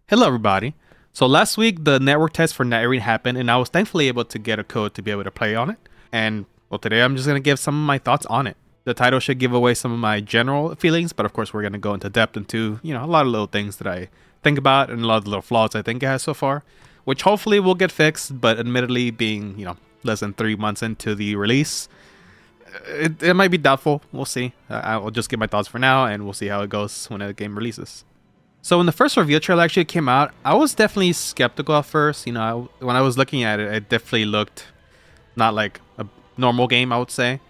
Hello, everybody. So last week, the network test for Nightreign happened, and I was thankfully able to get a code to be able to play on it. And well, today I'm just gonna give some of my thoughts on it. The title should give away some of my general feelings, but of course, we're gonna go into depth into a lot of little things that I think about and a lot of the little flaws I think it has so far, which hopefully will get fixed. But admittedly, being less than 3 months into the release, it might be doubtful. We'll see. I will just give my thoughts for now, and we'll see how it goes when the game releases. So when the first reveal trailer actually came out, I was definitely skeptical at first. When I was looking at it, it definitely looked not like a normal game, I would say.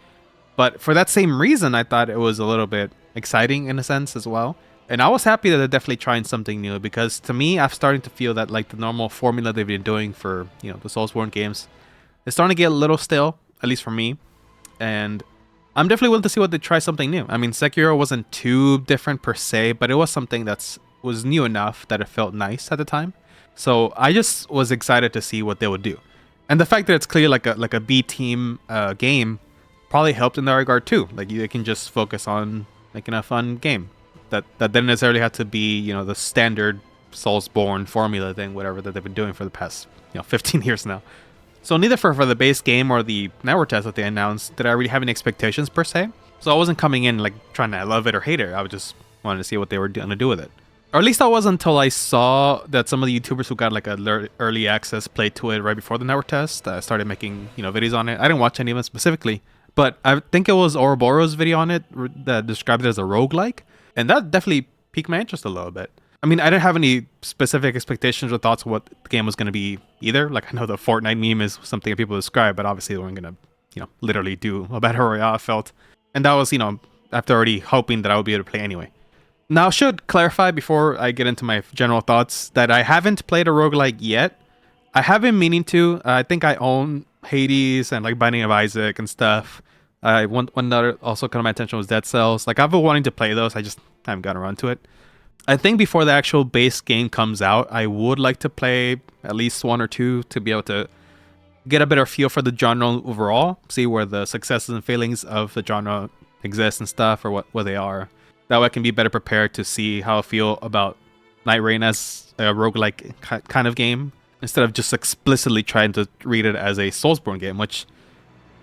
But for that same reason, I thought it was a little bit exciting in a sense as well. And I was happy that they're definitely trying something new because to me, I'm starting to feel that like the normal formula they've been doing for, the Soulsborne games is starting to get a little stale, at least for me. And I'm definitely willing to see what they try something new. I mean, Sekiro wasn't too different per se, but it was something was new enough that it felt nice at the time. So I just was excited to see what they would do. And the fact that it's clear like a B team game probably helped in that regard too. Like you can just focus on making a fun game that didn't necessarily have to be the standard Soulsborne formula thing, whatever that they've been doing for the past 15 years now. So neither for the base game or the network test that they announced did I really have any expectations per se. So I wasn't coming in like trying to love it or hate it. I was just wanted to see what they were going to do with it. Or at least I was until I saw that some of the YouTubers who got like a early access played to it right before the network test started making videos on it. I didn't watch any of them specifically, but I think it was Ouroboros video on it that described it as a roguelike, and that definitely piqued my interest a little bit. I mean, I didn't have any specific expectations or thoughts of what the game was going to be either. Like I know the Fortnite meme is something that people describe, but obviously they weren't going to literally do a battle royale. I felt, and that was after already hoping that I would be able to play anyway. Now, I should clarify before I get into my general thoughts that I haven't played a roguelike yet. I have been meaning to. I think I own Hades and like Binding of Isaac and stuff. One that also caught my attention was Dead Cells. Like I've been wanting to play those. I just haven't gotten around to it. I think before the actual base game comes out, I would like to play at least one or two to be able to get a better feel for the genre overall, see where the successes and failings of the genre exist and stuff, or what they are. That way I can be better prepared to see how I feel about Nightreign as a roguelike kind of game, instead of just explicitly trying to read it as a Soulsborne game, which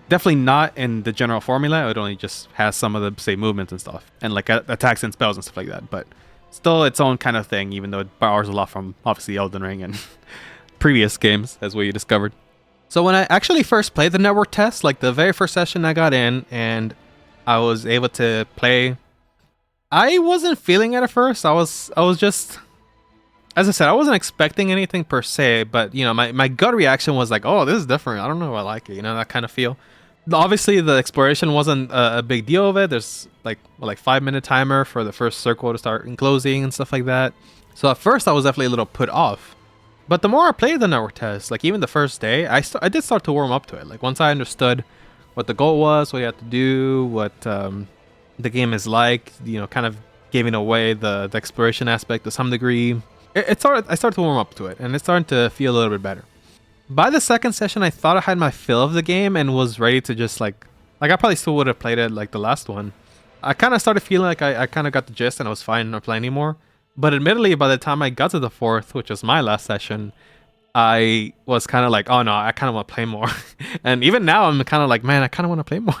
definitely not in the general formula. It only just has some of the, say, movements and stuff, and like attacks and spells and stuff like that, but still its own kind of thing, even though it borrows a lot from, obviously, Elden Ring and previous games, as we discovered. So when I actually first played the network test, like the very first session I got in, and I was able to play, I wasn't feeling it at first. I was just, as I said, I wasn't expecting anything per se, but my gut reaction was like, oh, this is different. I don't know if I like it, that kind of feel. Obviously, the exploration wasn't a big deal of it. There's like 5-minute timer for the first circle to start enclosing and stuff like that. So at first, I was definitely a little put off. But the more I played the network test, like even the first day, I did start to warm up to it. Like once I understood what the goal was, what you had to do, what the game is like, kind of giving away the exploration aspect to some degree. I started to warm up to it, and it's starting to feel a little bit better. By the second session, I thought I had my fill of the game and was ready to just like I probably still would have played it like the last one. I kind of started feeling like I kind of got the gist and I was fine not playing anymore. But admittedly, by the time I got to the fourth, which was my last session, I was kind of like, oh no, I kind of want to play more. And even now, I'm kind of like, man, I kind of want to play more.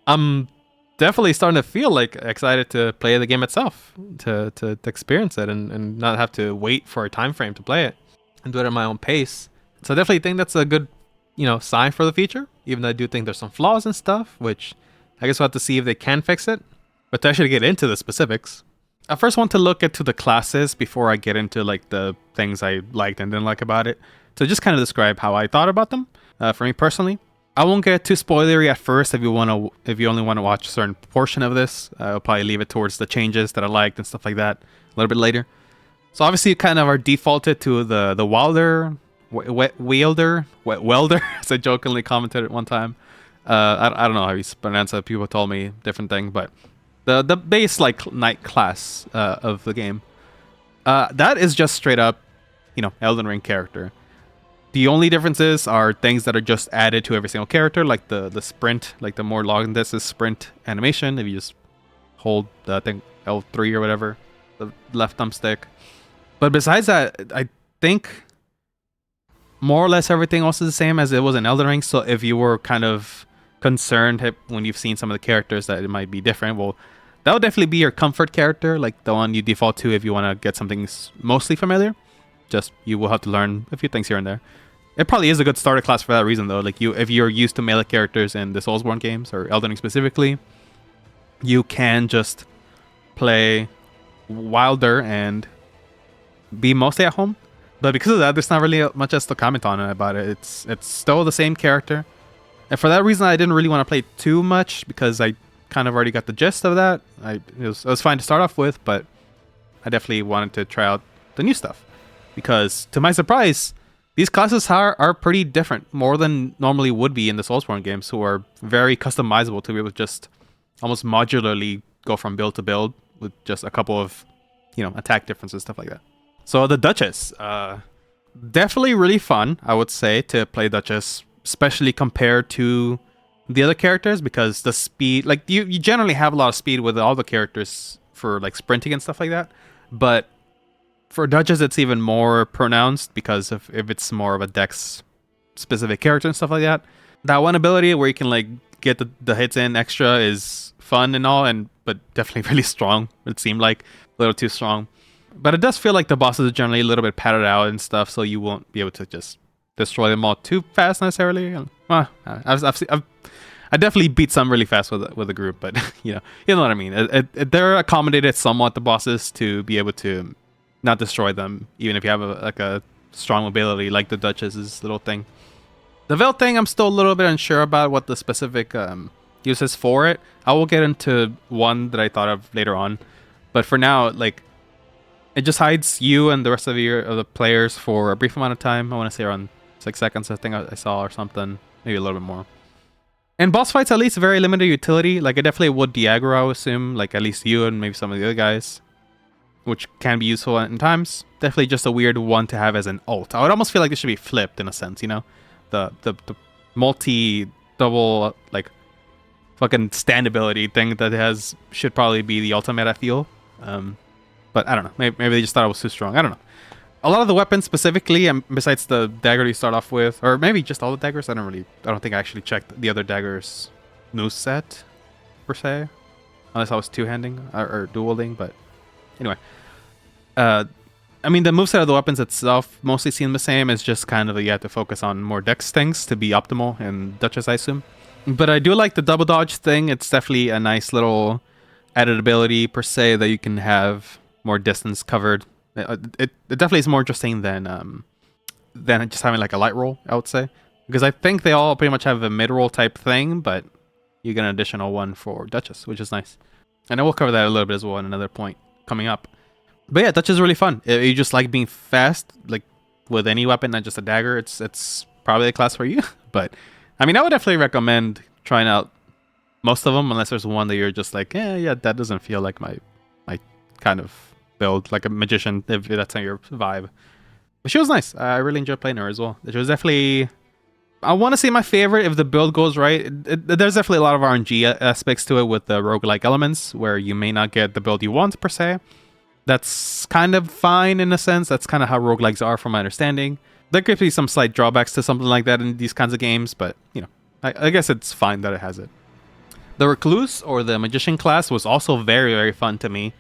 I'm definitely starting to feel like excited to play the game itself, to experience it and not have to wait for a time frame to play it and do it at my own pace. So I definitely think that's a good, sign for the feature, even though I do think there's some flaws and stuff, which I guess we'll have to see if they can fix it. But to actually get into the specifics, I first want to look into the classes before I get into like the things I liked and didn't like about it. So just kind of describe how I thought about them, for me personally. I won't get too spoilery at first if you only want to watch a certain portion of this. I'll probably leave it towards the changes that I liked and stuff like that a little bit later. So obviously you kind of are defaulted to the welder, as I jokingly commented at one time. I don't know how you pronounce it. People told me different thing, but the base like knight class of the game, that is just straight up, Elden Ring character. The only differences are things that are just added to every single character, like the sprint, like the more long distance sprint animation. If you just hold, I think L3 or whatever, the left thumbstick. But besides that, I think more or less everything else is the same as it was in Elden Ring. So if you were kind of concerned when you've seen some of the characters that it might be different, well, that would definitely be your comfort character, like the one you default to if you want to get something mostly familiar. Just you will have to learn a few things here and there. It probably is a good starter class for that reason, though. Like if you're used to melee characters in the Soulsborne games or Elden Ring specifically, you can just play Wilder and be mostly at home. But because of that, there's not really much else to comment on about it. It's still the same character, and for that reason, I didn't really want to play too much because I kind of already got the gist of that. It was fine to start off with, but I definitely wanted to try out the new stuff because, to my surprise, these classes are pretty different, more than normally would be in the Soulsborne games, who are very customizable to be able to just almost modularly go from build to build with just a couple of, attack differences, stuff like that. So the Duchess, definitely really fun, I would say, to play Duchess, especially compared to the other characters, because the speed, like you generally have a lot of speed with all the characters for like sprinting and stuff like that, but for Duchess it's even more pronounced because if it's more of a dex specific character and stuff like that. That one ability where you can like get the hits in extra is fun and all, but definitely really strong. It seemed like a little too strong. But it does feel like the bosses are generally a little bit padded out and stuff, so you won't be able to just destroy them all too fast necessarily. I definitely beat some really fast with a group, but you know what I mean. They're accommodated somewhat, the bosses, to be able to not destroy them, even if you have a strong ability like the Duchess's little thing. The Veil thing, I'm still a little bit unsure about what the specific uses for it. I will get into one that I thought of later on, but for now, like, it just hides you and the rest of the players for a brief amount of time. I want to say around 6 seconds, I think I saw, or something. Maybe a little bit more. And boss fights, at least, very limited utility. Like, it definitely would de-aggro, I would assume. Like, at least you and maybe some of the other guys. Which can be useful in times. Definitely just a weird one to have as an ult. I would almost feel like this should be flipped, in a sense, The multi-double, like, fucking stand ability thing that it has should probably be the ultimate, I feel. But I don't know. Maybe they just thought it was too strong. I don't know. A lot of the weapons specifically, besides the dagger you start off with, or maybe just all the daggers, I don't think I actually checked the other daggers' moveset, per se. Unless I was two-handing or dual-wielding, but anyway. I mean, the moveset of the weapons itself mostly seem the same. It's just kind of you have to focus on more dex things to be optimal in Duchess, I assume. But I do like the double dodge thing. It's definitely a nice little added ability, per se, that you can have more distance covered. It definitely is more interesting than just having like a light roll, I would say, because I think they all pretty much have a mid roll type thing, but you get an additional one for Duchess, which is nice. And I will cover that a little bit as well in another point coming up. But yeah, Duchess is really fun. If you just like being fast, like with any weapon, not just a dagger, it's probably a class for you. But I mean, I would definitely recommend trying out most of them, unless there's one that you're just like, yeah, that doesn't feel like my kind of build, like a magician, if that's not your vibe. But she was nice. I really enjoyed playing her as well. She was definitely, I want to say, my favorite if the build goes right. There's definitely a lot of RNG aspects to it with the roguelike elements, where you may not get the build you want, per se. That's kind of fine in a sense. That's kind of how roguelikes are, from my understanding. There could be some slight drawbacks to something like that in these kinds of games, but, I guess it's fine that it has it. The Recluse, or the Magician class, was also very, very fun to me.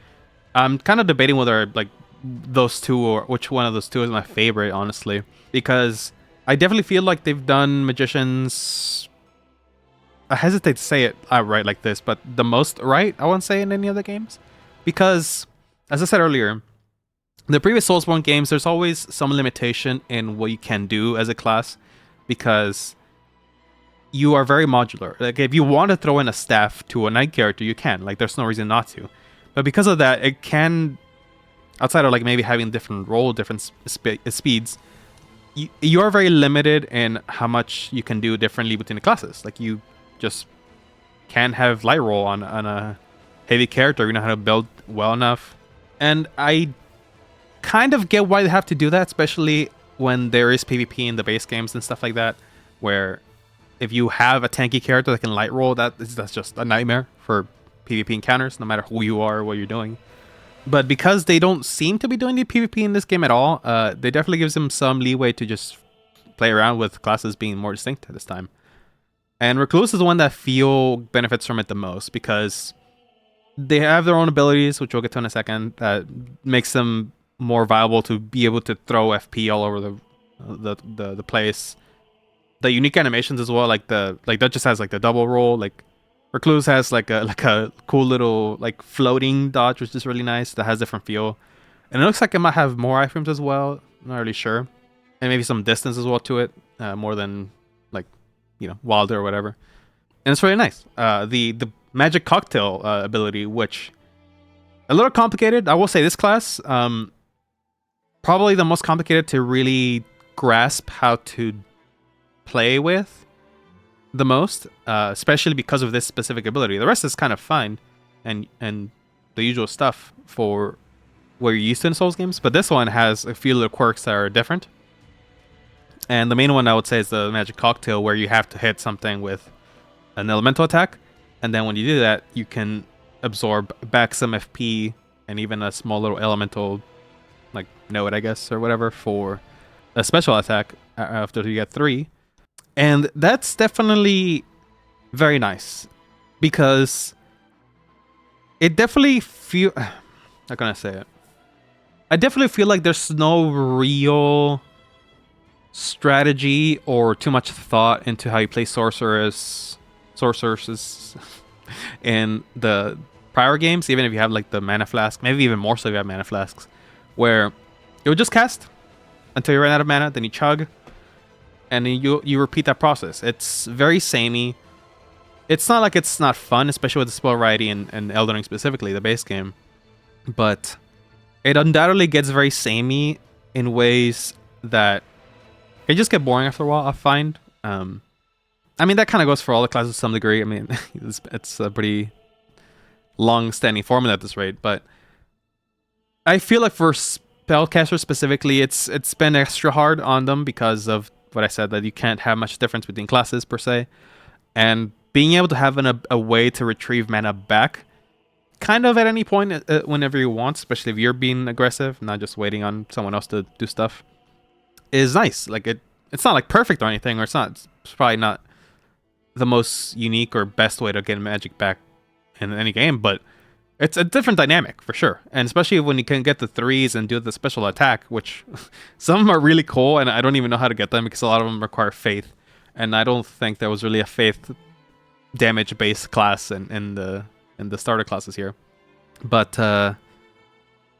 I'm kind of debating whether, like, those two, or which one of those two is my favorite, honestly. Because I definitely feel like they've done Magicians... I hesitate to say it outright like this, but the most right, I won't say, in any other games. Because, as I said earlier, the previous Soulsborne games, there's always some limitation in what you can do as a class. Because you are very modular. Like, if you want to throw in a staff to a knight character, you can. Like, there's no reason not to. But because of that, it can, outside of like maybe having different roll, different speeds, you are very limited in how much you can do differently between the classes. Like, you just can't have light roll on a heavy character. You know how to build well enough. And I kind of get why they have to do that, especially when there is PvP in the base games and stuff like that, where if you have a tanky character that can light roll, that's just a nightmare for PvP encounters, no matter who you are or what you're doing. But because they don't seem to be doing the PvP in this game at all, they definitely gives them some leeway to just play around with classes being more distinct at this time. And Recluse is the one that feel benefits from it the most because they have their own abilities, which we'll get to in a second, that makes them more viable to be able to throw FP all over the place. The unique animations as well, like that just has like the double roll. Like Recluse has like a cool little like floating dodge, which is really nice. That has different feel, and it looks like it might have more iframes as well. I'm not really sure, and maybe some distance as well to it, more than like Wilder or whatever. And it's really nice. The magic cocktail ability, which a little complicated. I will say this class, probably the most complicated to really grasp how to play with the most, especially because of this specific ability. The rest is kind of fine and the usual stuff for what you're used to in Souls games, but this one has a few little quirks that are different. And the main one I would say is the magic cocktail, where you have to hit something with an elemental attack, and then when you do that, you can absorb back some FP and even a small little elemental like node, I guess, or whatever, for a special attack after you get 3. And that's definitely very nice because it definitely feel how can I say it? I definitely feel like there's no real strategy or too much thought into how you play sorcerers in the prior games, even if you have like the mana flask, maybe even more so if you have mana flasks, where you'll just cast until you run out of mana, then you chug, and then you repeat that process. It's very samey. It's not like it's not fun, especially with the spell variety and Elden Ring specifically, the base game, but it undoubtedly gets very samey in ways that it just get boring after a while, I find. I mean, that kind of goes for all the classes to some degree. I mean, it's a pretty long-standing formula at this rate, but I feel like for spellcasters specifically, it's been extra hard on them because of what I said, that you can't have much difference between classes per se, and being able to have a way to retrieve mana back kind of at any point whenever you want, especially if you're being aggressive, not just waiting on someone else to do stuff, is nice. Like it's not like perfect or anything, or it's probably not the most unique or best way to get magic back in any game, but it's a different dynamic for sure. And especially when you can get the 3s and do the special attack, which some of them are really cool, and I don't even know how to get them because a lot of them require faith, and I don't think there was really a faith damage based class in the starter classes here. But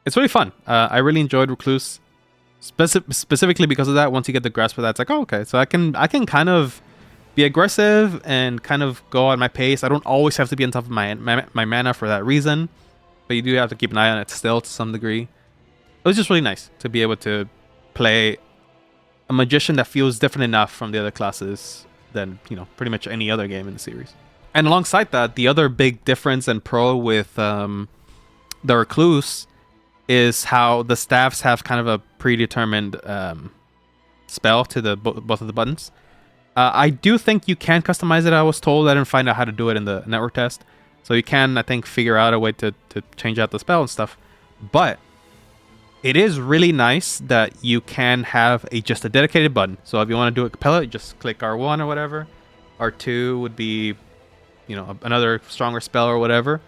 it's really fun. I really enjoyed Recluse, specifically because of that. Once you get the grasp of that, it's like, oh, okay, so I can kind of be aggressive and kind of go at my pace. I don't always have to be on top of my mana for that reason, but you do have to keep an eye on it still to some degree. It was just really nice to be able to play a magician that feels different enough from the other classes than, pretty much any other game in the series. And alongside that, the other big difference and pro with the Recluse is how the staffs have kind of a predetermined spell to both of the buttons. I do think you can customize it. I was told. I didn't find out how to do it in the network test. So you can, I think, figure out a way to change out the spell and stuff. But it is really nice that you can have just a dedicated button. So if you want to do a capella, you just click R1 or whatever. R2 would be, another stronger spell or whatever.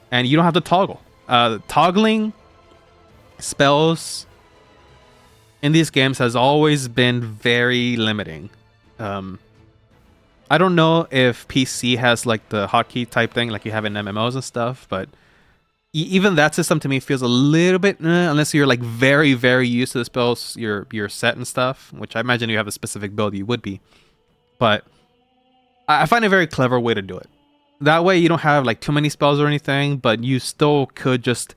And you don't have to toggle. Toggling spells in these games has always been very limiting. I don't know if PC has like the hotkey type thing like you have in MMOs and stuff, but even that system to me feels a little bit unless you're like very, very used to the spells you're set and stuff, which I imagine you have a specific build you would be. But I find a very clever way to do it. That way you don't have like too many spells or anything, but you still could just,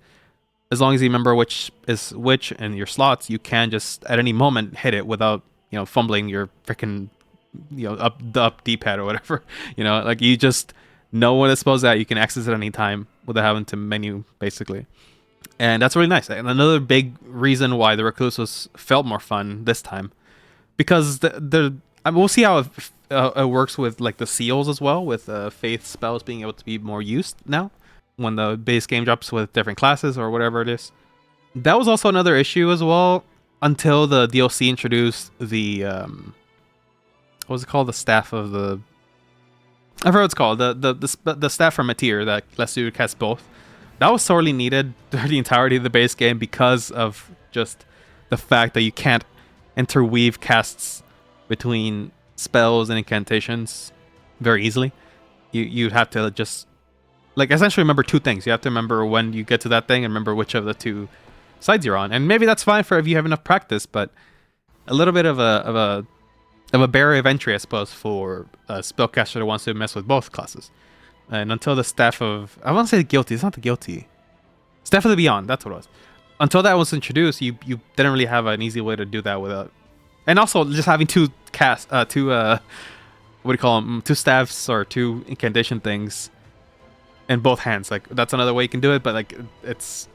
as long as you remember which is which in your slots, you can just at any moment hit it without, fumbling your freaking up D-pad or whatever. Like you just know when it's supposed at. You can access it at any time without having to menu, basically. And that's really nice. And another big reason why the Recluse felt more fun this time, because we'll see how it works with like the seals as well, with faith spells being able to be more used now. when the base game drops with different classes or whatever it is. That was also another issue as well until the DLC introduced the what was it called? The staff of the I forgot what it's called. The staff from a tier that lets you cast both. That was sorely needed through the entirety of the base game because of just the fact that you can't interweave casts between spells and incantations very easily. You'd have to just like essentially remember two things. You have to remember when you get to that thing and remember which of the two sides you're on. And maybe that's fine for if you have enough practice, but a little bit of a barrier of entry, I suppose, for a spellcaster that wants to mess with both classes. And until the staff of I want to say the guilty, it's not the guilty. Staff of the Beyond, that's what it was. Until that was introduced, you didn't really have an easy way to do that without. And also just having two what do you call them? Two staffs or two incantation things in both hands. Like that's another way you can do it, but like it's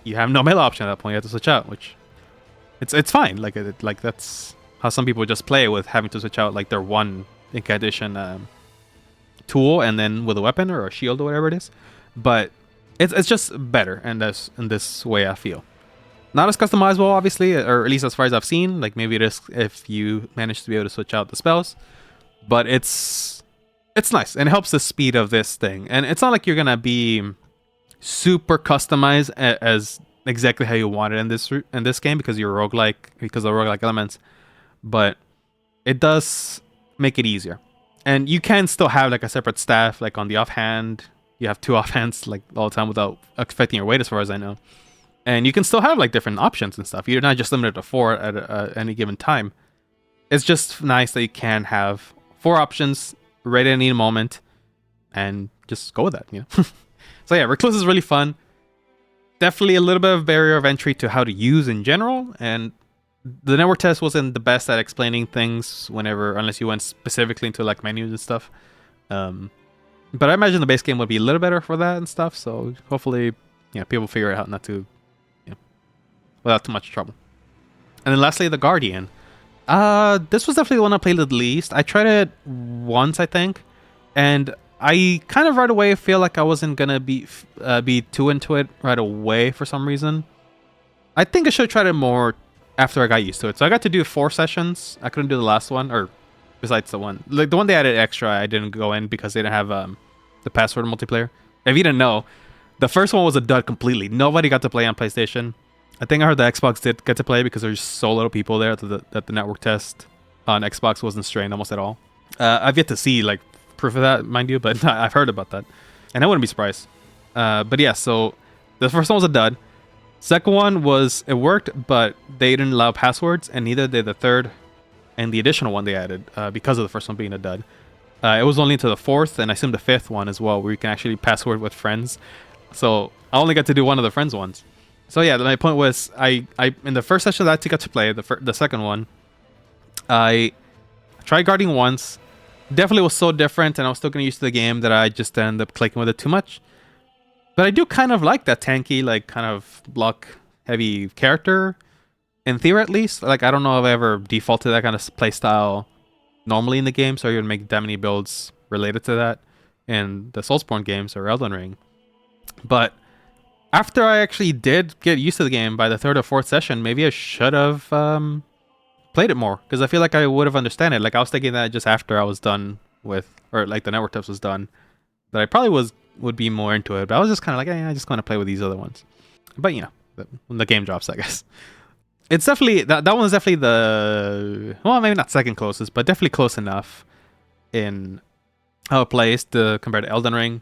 you have no melee option at that point. You have to switch out, which it's fine. Like like that's how some people just play with having to switch out like their one incantation tool and then with a weapon or a shield or whatever it is. But it's just better, and that's in this way I feel. Not as customizable, obviously, or at least as far as I've seen. Like maybe it is if you manage to be able to switch out the spells, but it's nice and it helps the speed of this thing. And it's not like you're gonna be super customized as exactly how you want it in this game because you're roguelike because of roguelike elements, but it does make it easier. And you can still have like a separate staff, like on the offhand. You have two offhands like all the time without affecting your weight, as far as I know. And you can still have like different options and stuff. You're not just limited to 4 at any given time. It's just nice that you can have 4 options right at any moment and just go with that, you know? So yeah, Recluse is really fun. Definitely a little bit of barrier of entry to how to use in general. And the network test wasn't the best at explaining things unless you went specifically into like menus and stuff. But I imagine the base game would be a little better for that and stuff. So hopefully, yeah, people figure it out not to, without too much trouble. And then lastly, the Guardian. This was definitely the one I played the least. I tried it once, I think, and I kind of right away feel like I wasn't gonna be too into it right away for some reason. I think I should have tried it more after I got used to it. So I got to do 4 sessions. I couldn't do the last one, or besides the one they added extra. I didn't go in because they didn't have the password multiplayer. If you didn't know, the first one was a dud completely. Nobody got to play on PlayStation. I think I heard the Xbox did get to play because there's so little people there that the network test on Xbox wasn't strained almost at all. I've yet to see like proof of that, mind you, but I've heard about that, and I wouldn't be surprised. But yeah, so the first one was a dud. Second one it worked, but they didn't allow passwords, and neither did the third and the additional one they added because of the first one being a dud. It was only into the 4th, and I assume the 5th one as well, where you can actually password with friends. So I only got to do one of the friends ones. So yeah, my point was, I in the first session that I got to play, the second one, I tried guarding once. Definitely was so different, and I was still getting used to the game that I just ended up clicking with it too much. But I do kind of like that tanky, like kind of block heavy character, in theory at least. Like I don't know if I ever defaulted that kind of playstyle normally in the game, so you would make that many builds related to that in the Soulsborne games or Elden Ring. But after I actually did get used to the game by the 3rd or 4th session, maybe I should have played it more, because I feel like I would have understood it. Like I was thinking that just after I was done with, or like the network test was done, that I probably would be more into it. But I was just kind of like, I just want to play with these other ones. But when the game drops, I guess. It's definitely, that one is definitely well, maybe not second closest, but definitely close enough in how it plays compared to Elden Ring.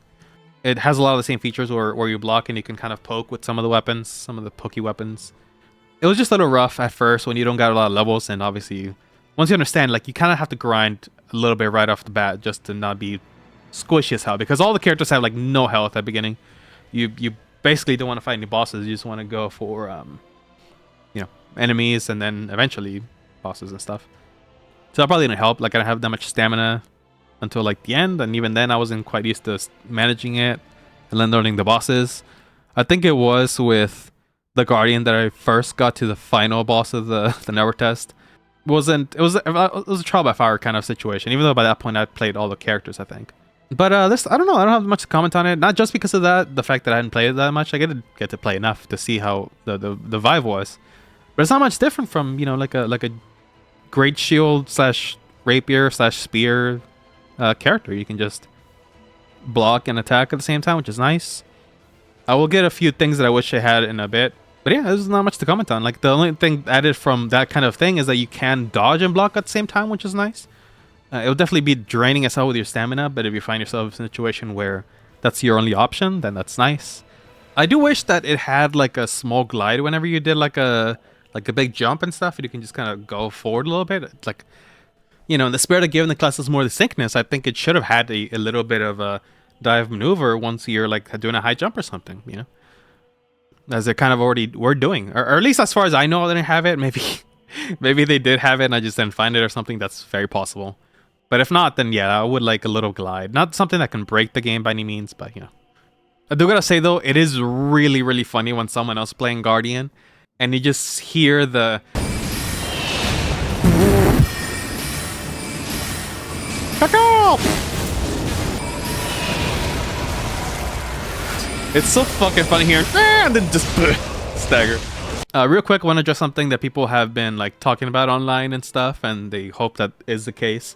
It has a lot of the same features where you block and you can kind of poke with some of the weapons, some of the pokey weapons. It was just a little rough at first when you don't got a lot of levels, and obviously, once you understand, like you kind of have to grind a little bit right off the bat just to not be squishy as hell, because all the characters have like no health at the beginning. You basically don't want to fight any bosses. You just want to go for enemies and then eventually bosses and stuff. So that probably didn't help. Like I didn't have that much stamina until like the end, and even then I wasn't quite used to managing it and then learning the bosses. I think it was with the Guardian that I first got to the final boss of the network test. It was a trial by fire kind of situation, even though by that point I played all the characters, I think. But this, I don't know. I don't have much to comment on it. Not just because of that, the fact that I hadn't played it that much. I get to play enough to see how the vibe was. But it's not much different from like a great shield slash rapier slash spear character. You can just block and attack at the same time, which is nice. I will get a few things that I wish I had in a bit. But yeah, there's not much to comment on. Like the only thing added from that kind of thing is that you can dodge and block at the same time, which is nice. It'll definitely be draining as hell with your stamina, but if you find yourself in a situation where that's your only option, then that's nice. I do wish that it had like a small glide whenever you did like a big jump and stuff, and you can just kind of go forward a little bit. It's like, in the spirit of giving the classes more distinctness, I think it should have had a little bit of a dive maneuver once you're like doing a high jump or something, as they kind of already were doing, or at least as far as I know, they didn't have it. Maybe they did have it and I just didn't find it or something. That's very possible. But if not, then yeah, I would like a little glide. Not something that can break the game by any means, but I do gotta say though, it is really, really funny when someone else playing Guardian and you just hear the Caca! It's so fucking funny here. And then just stagger. Real quick, I want to address something that people have been like talking about online and stuff, and they hope that is the case.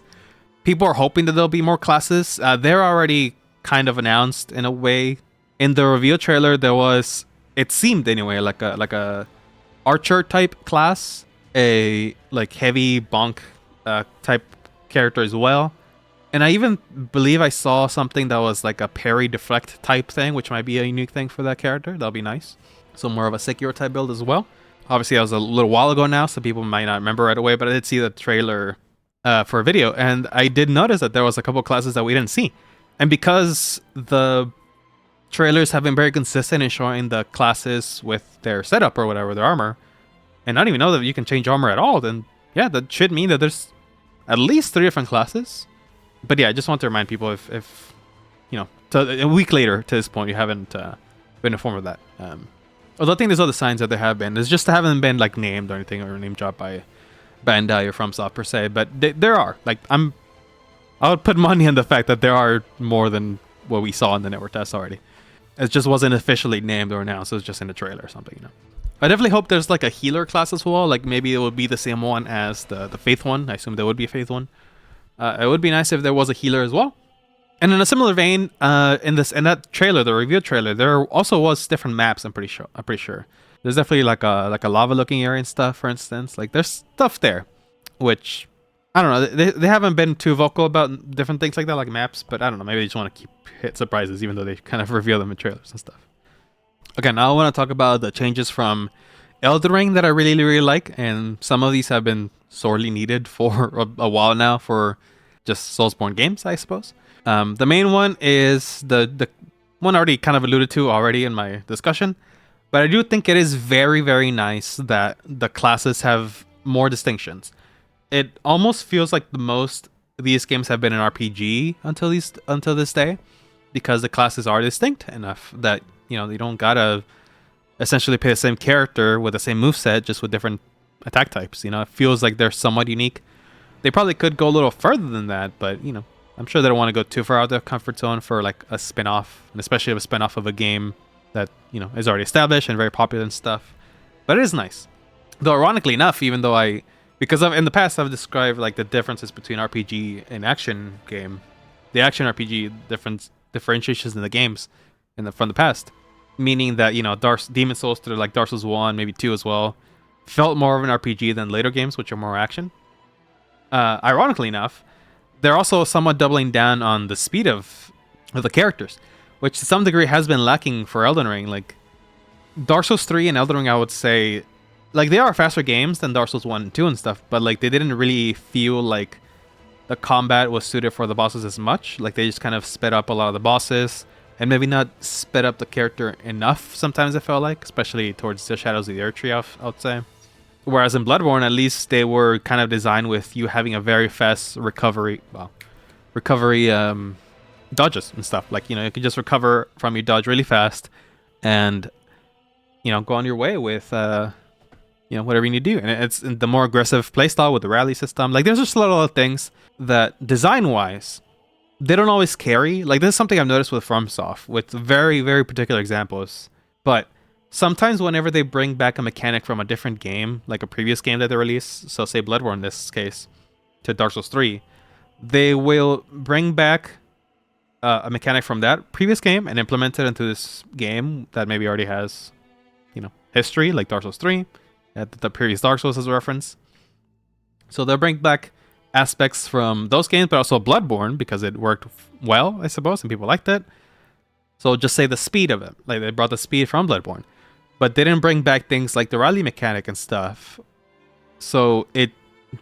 People are hoping that there'll be more classes. They're already kind of announced in a way. In the reveal trailer, there was, it seemed anyway, like a archer type class, a like heavy bonk type character as well. And I even believe I saw something that was like a parry deflect type thing, which might be a unique thing for that character. That'll be nice. So more of a Sekiro type build as well. Obviously, that was a little while ago now, so people might not remember right away, but I did see the trailer for a video, and I did notice that there was a couple classes that we didn't see. And because the trailers have been very consistent in showing the classes with their setup or whatever, their armor, and I don't even know that you can change armor at all, then yeah, that should mean that there's at least 3 different classes. But yeah, I just want to remind people if a week later to this point, you haven't been informed of that. Although I think there's other signs that there have been. There's just haven't been like named or anything or name dropped by Bandai or FromSoft per se. But there are. Like I would put money on the fact that there are more than what we saw in the network test already. It just wasn't officially named or announced. It was just in the trailer or something. I definitely hope there's like a healer class as well. Like maybe it would be the same one as the Faith one. I assume there would be a Faith one. It would be nice if there was a healer as well. And in a similar vein, in that trailer, the review trailer, there also was different maps. I'm pretty sure. There's definitely like a lava looking area and stuff. For instance, like there's stuff there, which I don't know. They haven't been too vocal about different things like that, like maps. But I don't know. Maybe they just want to keep hit surprises, even though they kind of reveal them in trailers and stuff. Okay, now I want to talk about the changes from Elden Ring that I really, really like, and some of these have been sorely needed for a while now for just Soulsborne games, I suppose. The main one is the one I already kind of alluded to already in my discussion, but I do think it is very, very nice that the classes have more distinctions. It almost feels like the most these games have been an RPG until this day, because the classes are distinct enough that you don't gotta essentially play the same character with the same moveset, just with different attack types. It feels like they're somewhat unique. They probably could go a little further than that, but I'm sure they don't want to go too far out of their comfort zone for like a spin-off, and especially a spin-off of a game that is already established and very popular and stuff. But it is nice. Though ironically enough, even though in the past I've described like the differences between RPG and action game, the action RPG differentiations in the games from the past, meaning that Demon Souls through like Dark Souls 1, maybe 2 as well, felt more of an RPG than later games, which are more action. Ironically enough, they're also somewhat doubling down on the speed of the characters, which to some degree has been lacking for Elden Ring. Like Dark Souls 3 and Elden Ring, I would say, like they are faster games than Dark Souls 1 and 2 and stuff, but like they didn't really feel like the combat was suited for the bosses as much. Like they just kind of sped up a lot of the bosses and maybe not sped up the character enough sometimes, it felt like, especially towards the Shadows of the Earth Tree, I would say. Whereas in Bloodborne, at least they were kind of designed with you having a very fast recovery dodges and stuff. Like, you could just recover from your dodge really fast and, go on your way with, whatever you need to do. And it's the more aggressive playstyle with the rally system. Like, there's just a lot of things that design-wise they don't always carry. Like, this is something I've noticed with FromSoft, with very, very particular examples. But sometimes whenever they bring back a mechanic from a different game, like a previous game that they released, so say Bloodborne in this case, to Dark Souls 3, they will bring back a mechanic from that previous game and implement it into this game that maybe already has, history, like Dark Souls 3, the previous Dark Souls as a reference. So they'll bring back aspects from those games, but also Bloodborne, because it worked well, I suppose, and people liked it. So just say the speed of it. Like, they brought the speed from Bloodborne. But they didn't bring back things like the rally mechanic and stuff. So it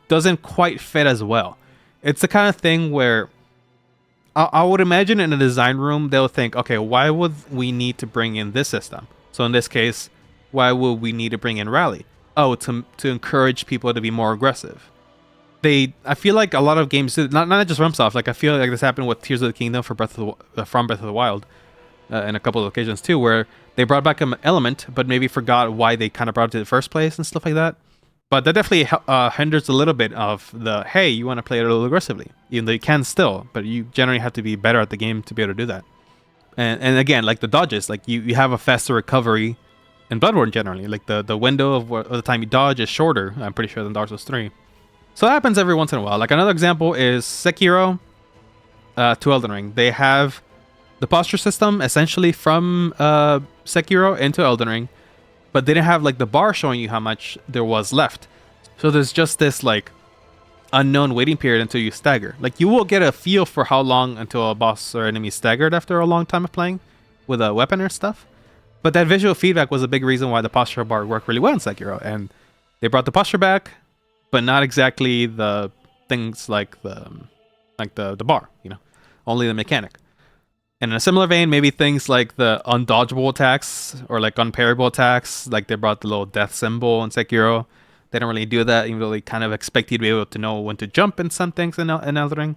doesn't quite fit as well. It's the kind of thing where I would imagine in a design room, they'll think, okay, why would we need to bring in this system? So in this case, why would we need to bring in rally? Oh, to encourage people to be more aggressive. I feel like a lot of games, not just FromSoft, like I feel like this happened with Tears of the Kingdom from Breath of the Wild, in a couple of occasions too, where they brought back an element, but maybe forgot why they kind of brought it in the first place and stuff like that. But that definitely hinders a little bit of the, hey, you want to play it a little aggressively. Even though you can still, but you generally have to be better at the game to be able to do that. And again, like the dodges, like you have a faster recovery in Bloodborne generally. Like the window of the time you dodge is shorter, I'm pretty sure, than Dark Souls 3. So that happens every once in a while. Like another example is Sekiro to Elden Ring. They have the posture system essentially from Sekiro into Elden Ring, but they didn't have like the bar showing you how much there was left. So there's just this like unknown waiting period until you stagger. Like, you will get a feel for how long until a boss or enemy staggered after a long time of playing with a weapon or stuff. But that visual feedback was a big reason why the posture bar worked really well in Sekiro, and they brought the posture back, but not exactly the things like the bar, only the mechanic. And in a similar vein, maybe things like the undodgeable attacks or like unparryable attacks, like they brought the little death symbol in Sekiro. They don't really do that, even though they kind of expect you to be able to know when to jump in some things in Elden Ring.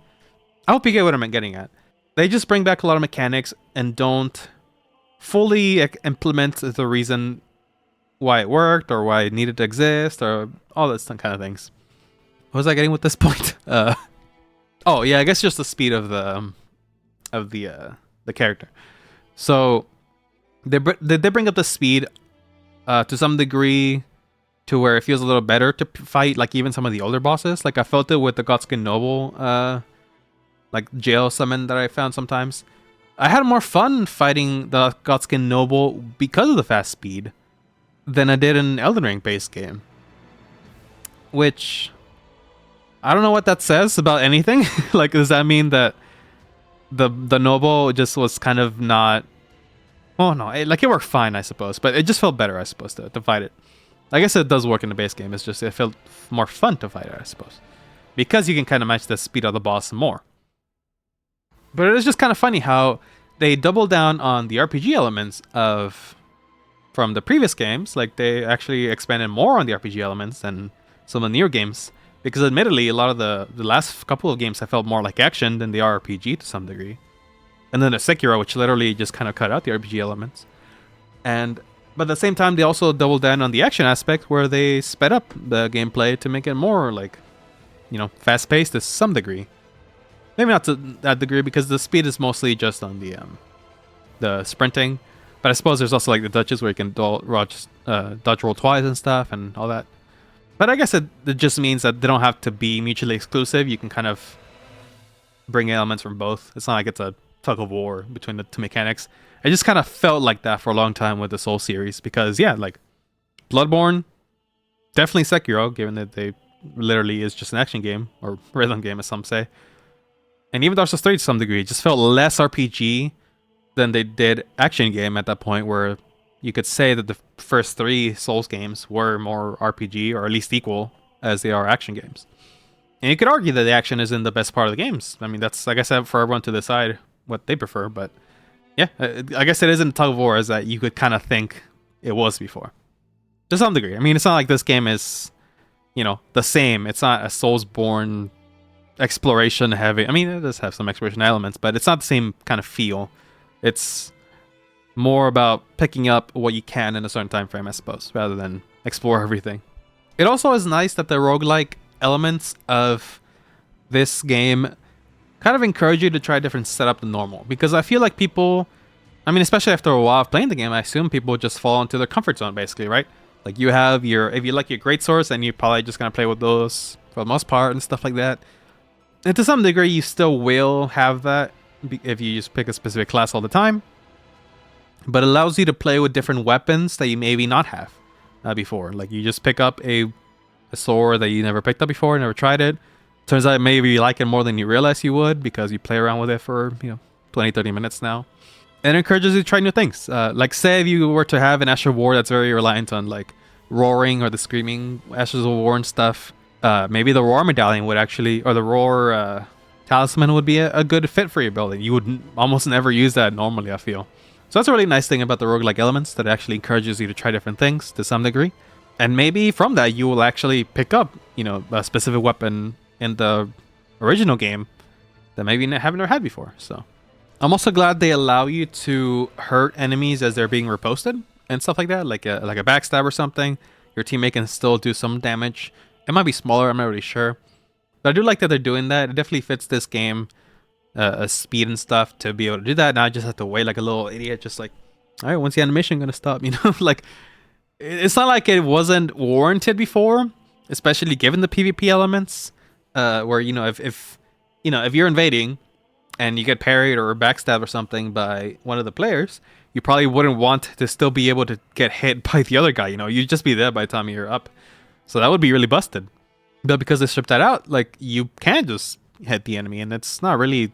I hope you get what I'm getting at. They just bring back a lot of mechanics and don't fully implement the reason why it worked or why it needed to exist or all this kind of things. What was I getting with this point? Oh yeah, I guess just the speed of the character. So they bring up the speed to some degree to where it feels a little better to fight like even some of the older bosses. Like I felt it with the Godskin Noble like jail summon that I found sometimes. I had more fun fighting the Godskin Noble because of the fast speed than I did in Elden Ring based game. Which I don't know what that says about anything. Like, does that mean that the Noble just was kind of not... Oh no, it worked fine, I suppose, but it just felt better, I suppose, to fight it. I guess it does work in the base game. It's just it felt more fun to fight it, I suppose, because you can kind of match the speed of the boss more. But it is just kind of funny how they double down on the RPG elements from the previous games. Like, they actually expanded more on the RPG elements than some of the newer games. Because admittedly, a lot of the last couple of games I felt more like action than the RPG to some degree. And then the Sekiro, which literally just kind of cut out the RPG elements. But at the same time, they also doubled down on the action aspect where they sped up the gameplay to make it more like, fast-paced to some degree. Maybe not to that degree, because the speed is mostly just on the sprinting. But I suppose there's also like the dodges where you can dodge roll twice and stuff and all that. But I guess it just means that they don't have to be mutually exclusive. You can kind of bring elements from both. It's not like it's a tug of war between the two mechanics. I just kind of felt like that for a long time with the Soul series. Because, yeah, like Bloodborne, definitely Sekiro, given that they literally is just an action game, or rhythm game as some say. And even Dark Souls 3 to some degree, just felt less RPG than they did action game at that point, where you could say that the first 3 Souls games were more RPG, or at least equal, as they are action games. And you could argue that the action isn't the best part of the games. I mean, that's, like I said, for everyone to decide what they prefer, but yeah, I guess it isn't tug of war as that you could kind of think it was before. To some degree. I mean, it's not like this game is, the same. It's not a Soulsborne exploration heavy. I mean, it does have some exploration elements, but it's not the same kind of feel. It's more about picking up what you can in a certain time frame, I suppose, rather than explore everything. It also is nice that the roguelike elements of this game kind of encourage you to try a different setup than normal. Because I feel like people, I mean, especially after a while of playing the game, I assume people just fall into their comfort zone, basically, right? Like you have your, if you like your great swords, then you're probably just gonna play with those for the most part and stuff like that. And to some degree, you still will have that if you just pick a specific class all the time. But it allows you to play with different weapons that you maybe not have before. Like you just pick up a sword that you never picked up before, never tried it. Turns out maybe you like it more than you realize you would because you play around with it for 20, 30 minutes now. And it encourages you to try new things. Like say if you were to have an Asher of War that's very reliant on like roaring or the screaming Ashes of War and stuff. Maybe the Roar Medallion would actually, or the Roar Talisman would be a good fit for your building. You would almost never use that normally, I feel. So that's a really nice thing about the roguelike elements, that it actually encourages you to try different things to some degree. And maybe from that you will actually pick up, a specific weapon in the original game that maybe you haven't ever had before. So I'm also glad they allow you to hurt enemies as they're being reposted and stuff like that, like a backstab or something. Your teammate can still do some damage. It might be smaller, I'm not really sure. But I do like that they're doing that. It definitely fits this game, speed and stuff, to be able to do that. Now I just have to wait like a little idiot, just like, all right, when's the animation gonna stop? Like, it's not like it wasn't warranted before, especially given the PvP elements, where if you're invading and you get parried or backstabbed or something by one of the players, you probably wouldn't want to still be able to get hit by the other guy. You'd just be there by the time you're up. So that would be really busted. But because they stripped that out, like, you can just hit the enemy, and it's not really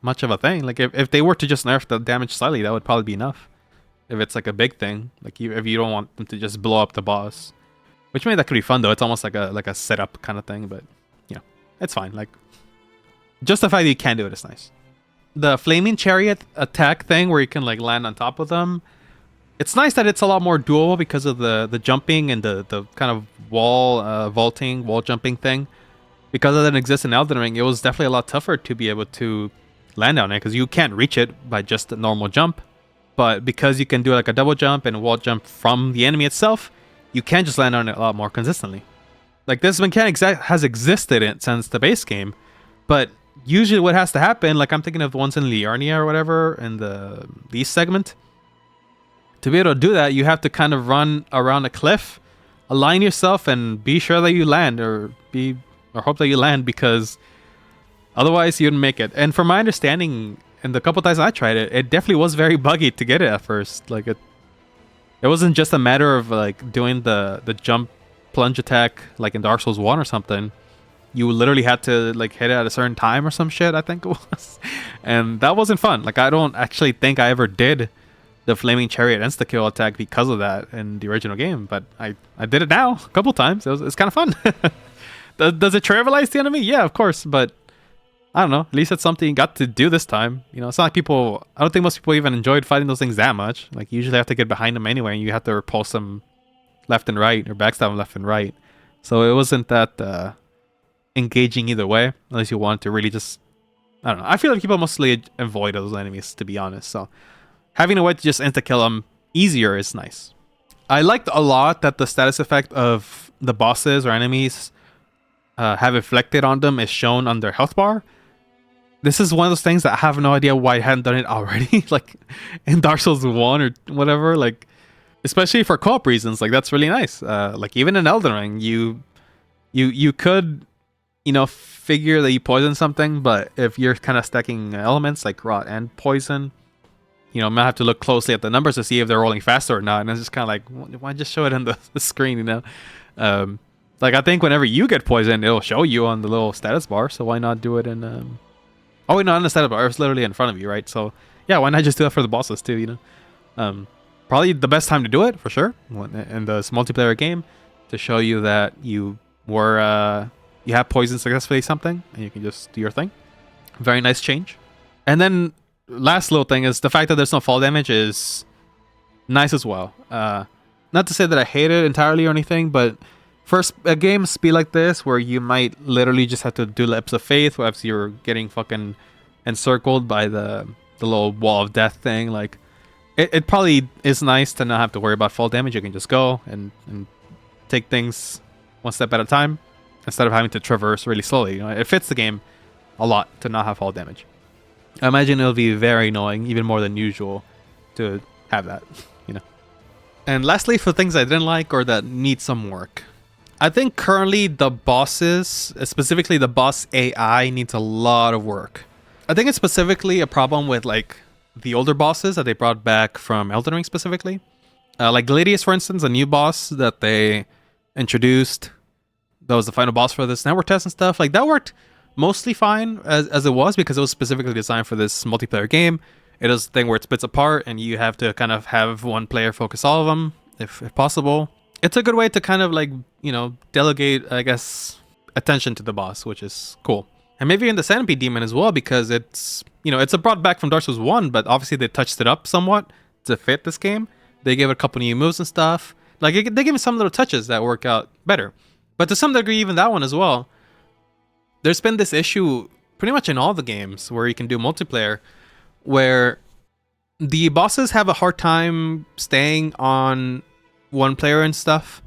much of a thing. Like, if they were to just nerf the damage slightly, that would probably be enough. If it's like a big thing, like if you don't want them to just blow up the boss, which maybe that could be fun though. It's almost like a setup kind of thing, but it's fine. Like, just the fact that you can do it is nice. The flaming chariot attack thing where you can like land on top of them, it's nice that it's a lot more doable because of the jumping and the kind of wall vaulting, wall jumping thing. Because it didn't exist in Elden Ring, it was definitely a lot tougher to be able to land on it because you can't reach it by just a normal jump. But because you can do like a double jump and wall jump from the enemy itself, you can just land on it a lot more consistently. Like, this mechanic has existed since the base game, but usually what has to happen, like I'm thinking of the ones in Liurnia or whatever, in the East segment, to be able to do that, you have to kind of run around a cliff, align yourself, and be sure that you land, or hope that you land, because otherwise you wouldn't make it. And from my understanding, and the couple times I tried it, it definitely was very buggy to get it at first. Like, it wasn't just a matter of like doing the jump plunge attack like in Dark Souls 1 or something. You literally had to like hit it at a certain time or some shit, I think it was. And that wasn't fun. Like, I don't actually think I ever did the flaming chariot insta-kill attack because of that in the original game, but I did it now a couple times. It's kind of fun. Does it trivialize the enemy? Yeah, of course, but I don't know. At least it's something you got to do this time. It's not like I don't think most people even enjoyed fighting those things that much. Like, you usually have to get behind them anyway, and you have to repulse them left and right, or backstab them left and right. So it wasn't that engaging either way, unless you want to really just, I don't know. I feel like people mostly avoid those enemies, to be honest. So having a way to just insta-kill them easier is nice. I liked a lot that the status effect of the bosses or enemies have reflected on them is shown on their health bar. This is one of those things that I have no idea why I hadn't done it already, like in Dark Souls 1 or whatever, like, especially for co-op reasons. Like, that's really nice. Like, even in Elden Ring, you could, figure that you poison something, but if you're kind of stacking elements like rot and poison, might have to look closely at the numbers to see if they're rolling faster or not. And it's just kind of like, why just show it on the screen, Like, I think whenever you get poisoned, it'll show you on the little status bar, so why not do it in, oh, wait, not on the status bar, it's literally in front of you, right? So, yeah, why not just do that for the bosses, too, Probably the best time to do it, for sure, in this multiplayer game, to show you that you have poisoned successfully something, and you can just do your thing. Very nice change. And then, last little thing is the fact that there's no fall damage is nice as well. Not to say that I hate it entirely or anything, but first, a game speed like this, where you might literally just have to do Lips of Faith, as you're getting fucking encircled by the little wall of death thing, like, it probably is nice to not have to worry about fall damage. You can just go and take things one step at a time, instead of having to traverse really slowly. It fits the game a lot to not have fall damage. I imagine it'll be very annoying, even more than usual, to have that, you know. And lastly, for things I didn't like or that need some work. I think currently the bosses, specifically the boss AI, needs a lot of work. I think it's specifically a problem with like the older bosses that they brought back from Elden Ring specifically. Like Gladius, for instance, a new boss that they introduced. That was the final boss for this network test and stuff. Like that worked mostly fine as it was because it was specifically designed for this multiplayer game. It is a thing where it splits apart and you have to kind of have one player focus all of them if possible. It's a good way to kind of like, you know, delegate, I guess, attention to the boss, which is cool. And maybe in the Centipede Demon as well, because it's, you know, it's a brought back from Dark Souls 1, but obviously they touched it up somewhat to fit this game. They gave it a couple new moves and stuff. Like they gave it some little touches that work out better. But to some degree, even that one as well, there's been this issue pretty much in all the games where you can do multiplayer, where the bosses have a hard time staying on one player and stuff.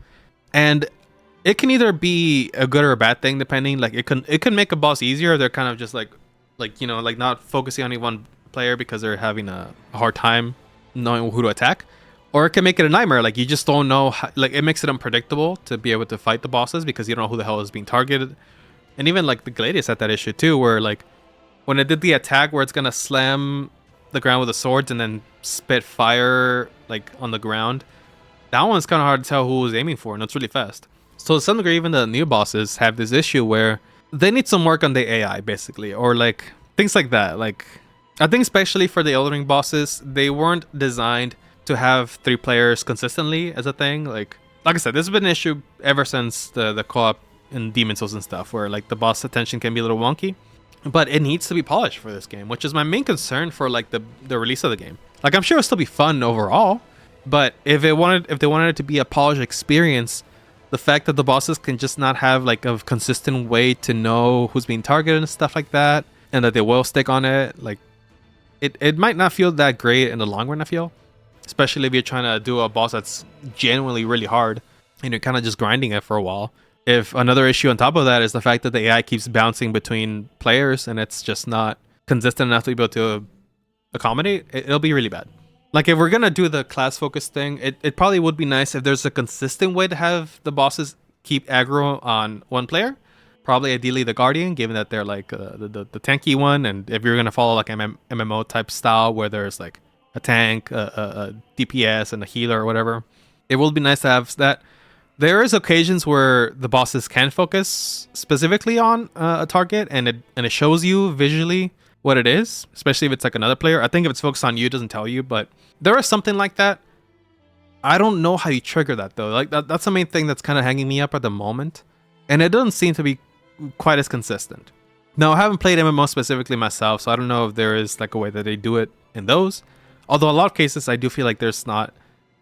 And it can either be a good or a bad thing, depending. Like it can make a boss easier. They're kind of just like you know, like not focusing on any one player because they're having a hard time knowing who to attack. Or it can make it a nightmare. Like you just don't know how, like it makes it unpredictable to be able to fight the bosses because you don't know who the hell is being targeted. And even like the Gladius had that issue too, where like when it did the attack where it's gonna slam the ground with the swords and then spit fire like on the ground, that one's kind of hard to tell who was aiming for, and it's really fast. So to some degree, even the new bosses have this issue where they need some work on the AI basically, or like things like that. Like I think especially for the Elden Ring bosses, they weren't designed to have 3 players consistently as a thing. Like I said, this has been an issue ever since the co-op in Demon Souls and stuff, where like the boss attention can be a little wonky, but it needs to be polished for this game, which is my main concern for like the release of the game. Like I'm sure it'll still be fun overall, but if they wanted it to be a polished experience, the fact that the bosses can just not have like a consistent way to know who's being targeted and stuff like that, and that they will stick on it, like it might not feel that great in the long run, I feel. Especially if you're trying to do a boss that's genuinely really hard and you're kind of just grinding it for a while. If another issue on top of that is the fact that the AI keeps bouncing between players and it's just not consistent enough to be able to accommodate, it'll be really bad. Like if we're going to do the class focus thing, it probably would be nice if there's a consistent way to have the bosses keep aggro on one player. Probably ideally the Guardian, given that they're like the tanky one. And if you're going to follow like MMO type style where there's like a tank, a DPS, and a healer or whatever, it will be nice to have that. There is occasions where the bosses can focus specifically on a target, and it shows you visually what it is, especially if it's like another player. I think if it's focused on you, it doesn't tell you, but there is something like that. I don't know how you trigger that though. Like that's the main thing that's kind of hanging me up at the moment, and it doesn't seem to be quite as consistent. Now, I haven't played MMO specifically myself, so I don't know if there is like a way that they do it in those. Although a lot of cases, I do feel like there's not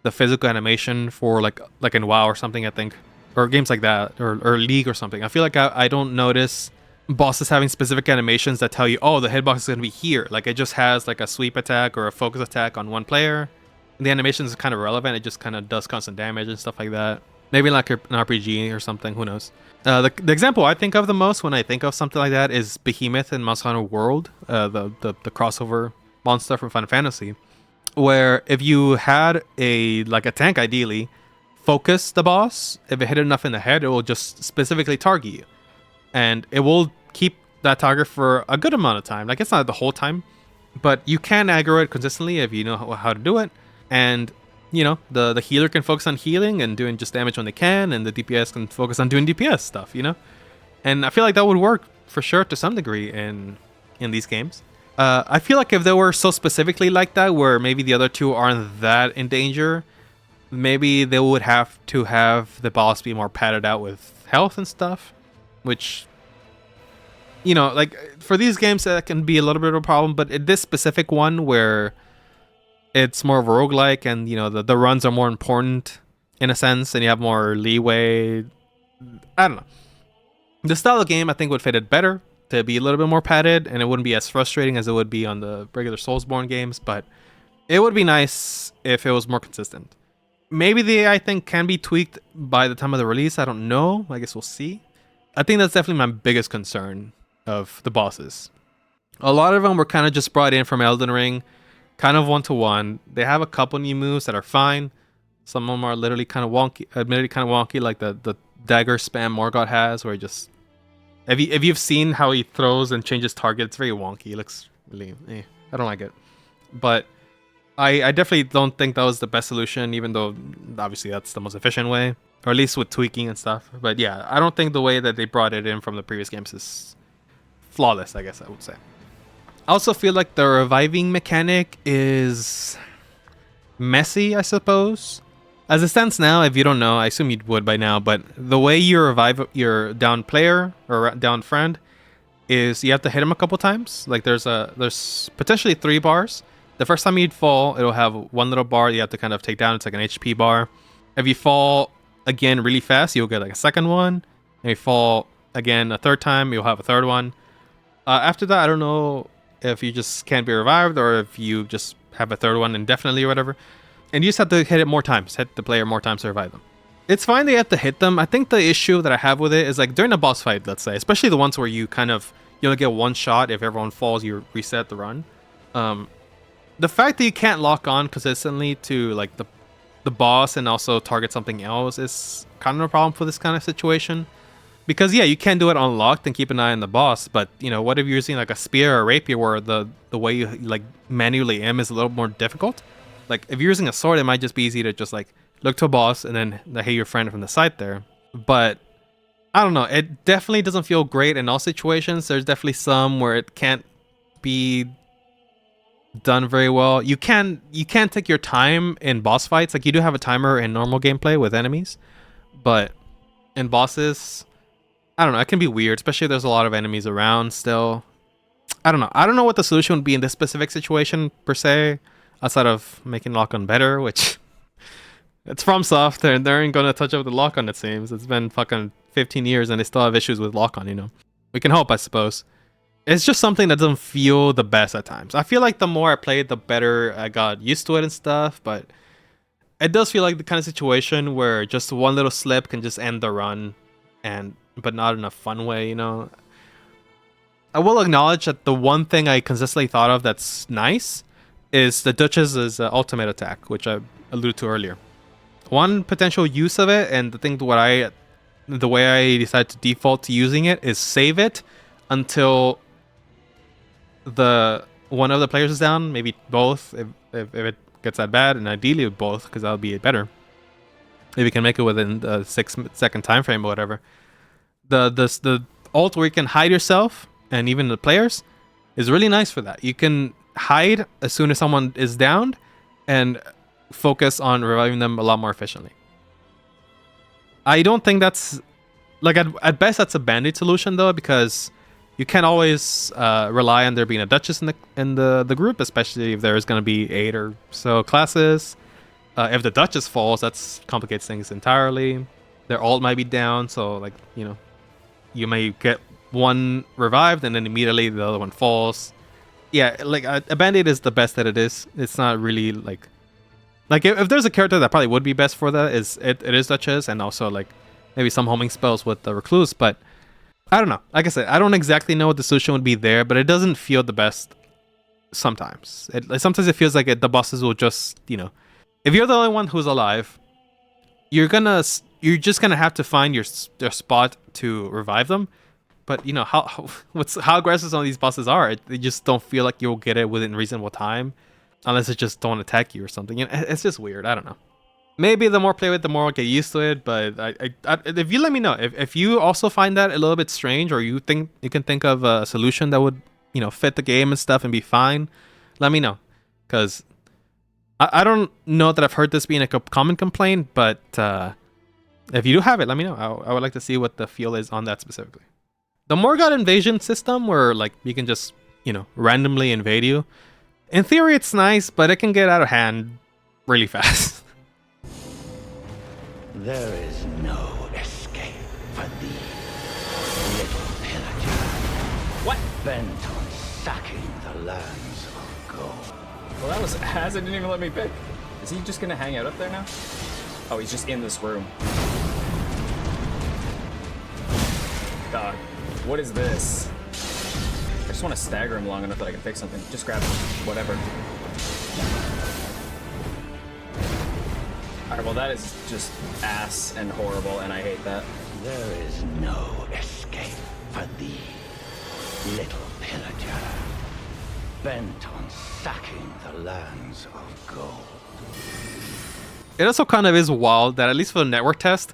the physical animation for like in WoW or something, I think, or games like that, or League or something. I feel like I don't notice bosses having specific animations that tell you, oh, the hitbox is going to be here. Like it just has like a sweep attack or a focus attack on one player. And the animation is kind of irrelevant. It just kind of does constant damage and stuff like that. Maybe like an RPG or something, who knows. The example I think of the most when I think of something like that is Behemoth in Monster Hunter World, the crossover monster from Final Fantasy, where if you had a tank, ideally, focus the boss, if it hit enough in the head, it will just specifically target you. And it will keep that target for a good amount of time. Like, it's not the whole time, but you can aggro it consistently if you know how to do it. And, you know, the healer can focus on healing and doing just damage when they can, and the DPS can focus on doing DPS stuff, you know? And I feel like that would work for sure to some degree in these games. I feel like if they were so specifically like that, where maybe the other two aren't that in danger, maybe they would have to have the boss be more padded out with health and stuff, which, you know, like for these games that can be a little bit of a problem, but this specific one where it's more of a roguelike and, you know, the runs are more important in a sense and you have more leeway, I don't know. The style of game I think would fit it better to be a little bit more padded, and it wouldn't be as frustrating as it would be on the regular Soulsborne games, but it would be nice if it was more consistent. Maybe the AI thing can be tweaked by the time of the release. I don't know. I guess we'll see. I think that's definitely my biggest concern of the bosses. A lot of them were kind of just brought in from Elden Ring, kind of 1-to-1. They have a couple new moves that are fine. Some of them are literally kind of wonky, admittedly kind of wonky, like the dagger spam Morgoth has, where he just if you've seen how he throws and changes target, it's very wonky. It looks really, I don't like it. But I definitely don't think that was the best solution, even though obviously that's the most efficient way, or at least with tweaking and stuff. But yeah, I don't think the way that they brought it in from the previous games is flawless, I guess I would say. I also feel like the reviving mechanic is messy, I suppose. As it stands now, if you don't know, I assume you would by now, but the way you revive your down player or down friend is you have to hit him a couple times. Like there's potentially 3 bars. The first time you'd fall, it'll have one little bar you have to kind of take down. It's like an HP bar. If you fall again really fast, you'll get like a second one. If you fall again a third time, you'll have a third one. After that, I don't know if you just can't be revived or if you just have a third one indefinitely or whatever. And you just have to hit it more times, hit the player more times to revive them. It's fine that you have to hit them. I think the issue that I have with it is like during a boss fight, let's say, especially the ones where you only get one shot. If everyone falls, you reset the run. The fact that you can't lock on consistently to like the boss and also target something else is kind of a problem for this kind of situation. Because yeah, you can do it unlocked and keep an eye on the boss, but what if you're using like a spear or a rapier where the way you like manually aim is a little more difficult? Like if you're using a sword, it might just be easy to just like look to a boss and then hit your friend from the side there. But I don't know, it definitely doesn't feel great in all situations. There's definitely some where it can't be done very well. You can take your time in boss fights. Like you do have a timer in normal gameplay with enemies, but in bosses, I don't know, it can be weird, especially if there's a lot of enemies around still. I don't know what the solution would be in this specific situation per se, outside of making lock-on better, which it's from software and they aren't gonna touch up the lock-on, it seems. It's been fucking 15 years and they still have issues with lock-on, We can hope, I suppose. It's just something that doesn't feel the best at times. I feel like the more I played, the better I got used to it and stuff, but it does feel like the kind of situation where just one little slip can just end the run, but not in a fun way, I will acknowledge that the one thing I consistently thought of that's nice is the Duchess's ultimate attack, which I alluded to earlier. One potential use of it, and the way I decided to default to using it, is save it until one of the players is down, maybe both, if it gets that bad, and ideally both, because that would be better. If you can make it within the 6-second time frame or whatever. The ult where you can hide yourself and even the players is really nice for that. You can hide as soon as someone is downed and focus on reviving them a lot more efficiently. I don't think that's like at best that's a band-aid solution though, because you can't always rely on there being a Duchess in the group, especially if there's going to be 8 or so classes. If the Duchess falls, that complicates things entirely. Their ult might be down, so like you may get one revived and then immediately the other one falls. Yeah, like a band-aid is the best that it is. It's not really like if there's a character that probably would be best for that, it is Duchess, and also like maybe some homing spells with the Recluse, but I don't know. Like I said, I don't exactly know what the solution would be there, but it doesn't feel the best sometimes. Sometimes it feels like the bosses will just, if you're the only one who's alive, you're just gonna have to find your spot to revive them. But how aggressive some of these bosses are. They just don't feel like you'll get it within reasonable time, unless it just don't attack you or something. It's just weird. I don't know. Maybe the more I play with it, the more I'll get used to it. But if you let me know if you also find that a little bit strange, or you think you can think of a solution that would fit the game and stuff and be fine, let me know. Because I don't know that I've heard this being a common complaint, but if you do have it, let me know. I would like to see what the feel is on that specifically. The Morgoth invasion system, where like you can just randomly invade you. In theory, it's nice, but it can get out of hand really fast. There is no escape for thee, little pillager. What? Bent on sacking the lands of gold. Well, that was ass. It didn't even let me pick. Is he just gonna hang out up there now? Oh, he's just in this room. God, what is this? just want to stagger him long enough that I can pick something. Just grab whatever. Alright, well that is just ass and horrible, and I hate that. There is no escape for thee, little pillager, bent on sacking the lands of gold. It also kind of is wild that, at least for the network test,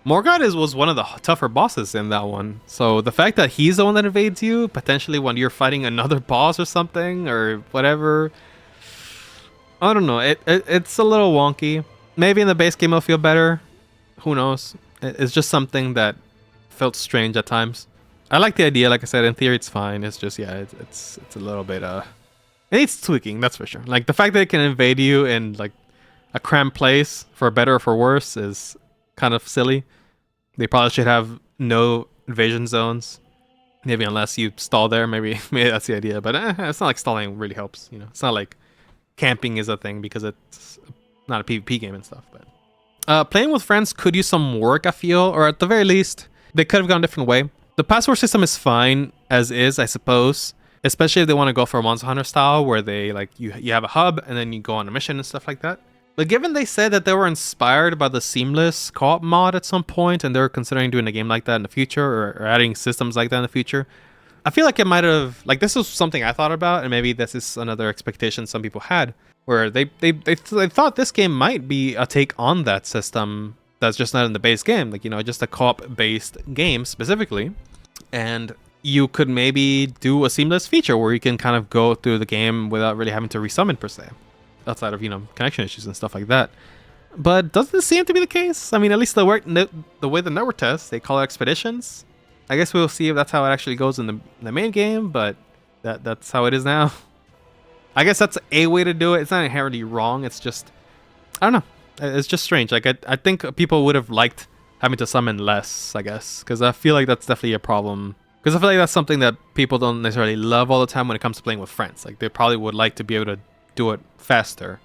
Morgoth was one of the tougher bosses in that one. So the fact that he's the one that invades you, potentially when you're fighting another boss or something, or whatever, I don't know. It's a little wonky. Maybe in the base game it'll feel better. Who knows? It's just something that felt strange at times. I like the idea. Like I said, in theory it's fine. It's just, yeah, it's a little bit, it needs tweaking, that's for sure. Like the fact that it can invade you in like a cramped place, for better or for worse, is kind of silly. They probably should have no invasion zones. Maybe unless you stall there, maybe that's the idea. But it's not like stalling really helps, you know. It's not like camping is a thing because it's not a PvP game and stuff. But playing with friends could use some work, I feel, or at the very least, they could have gone a different way. The password system is fine as is, I suppose. Especially if they want to go for a Monster Hunter style, where they like you have a hub and then you go on a mission and stuff like that. But given they said that they were inspired by the Seamless co-op mod at some point, and they're considering doing a game like that in the future, or adding systems like that in the future, I feel like it might have, like, this was something I thought about, and maybe this is another expectation some people had, where they thought this game might be a take on that system that's just not in the base game, like, you know, just a co-op based game specifically, and you could maybe do a seamless feature where you can kind of go through the game without really having to resummon per se, outside of, you know, connection issues and stuff like that. But doesn't seem to be the case. I mean, at least the way the network tests, they call it expeditions. I guess we'll see if that's how it actually goes in the main game, but that's how it is now. I guess that's a way to do it. It's not inherently wrong. It's just, I don't know. It's just strange. Like, I think people would have liked having to summon less, I guess, because I feel like that's definitely a problem. Because I feel like that's something that people don't necessarily love all the time when it comes to playing with friends. Like, they probably would like to be able to do it faster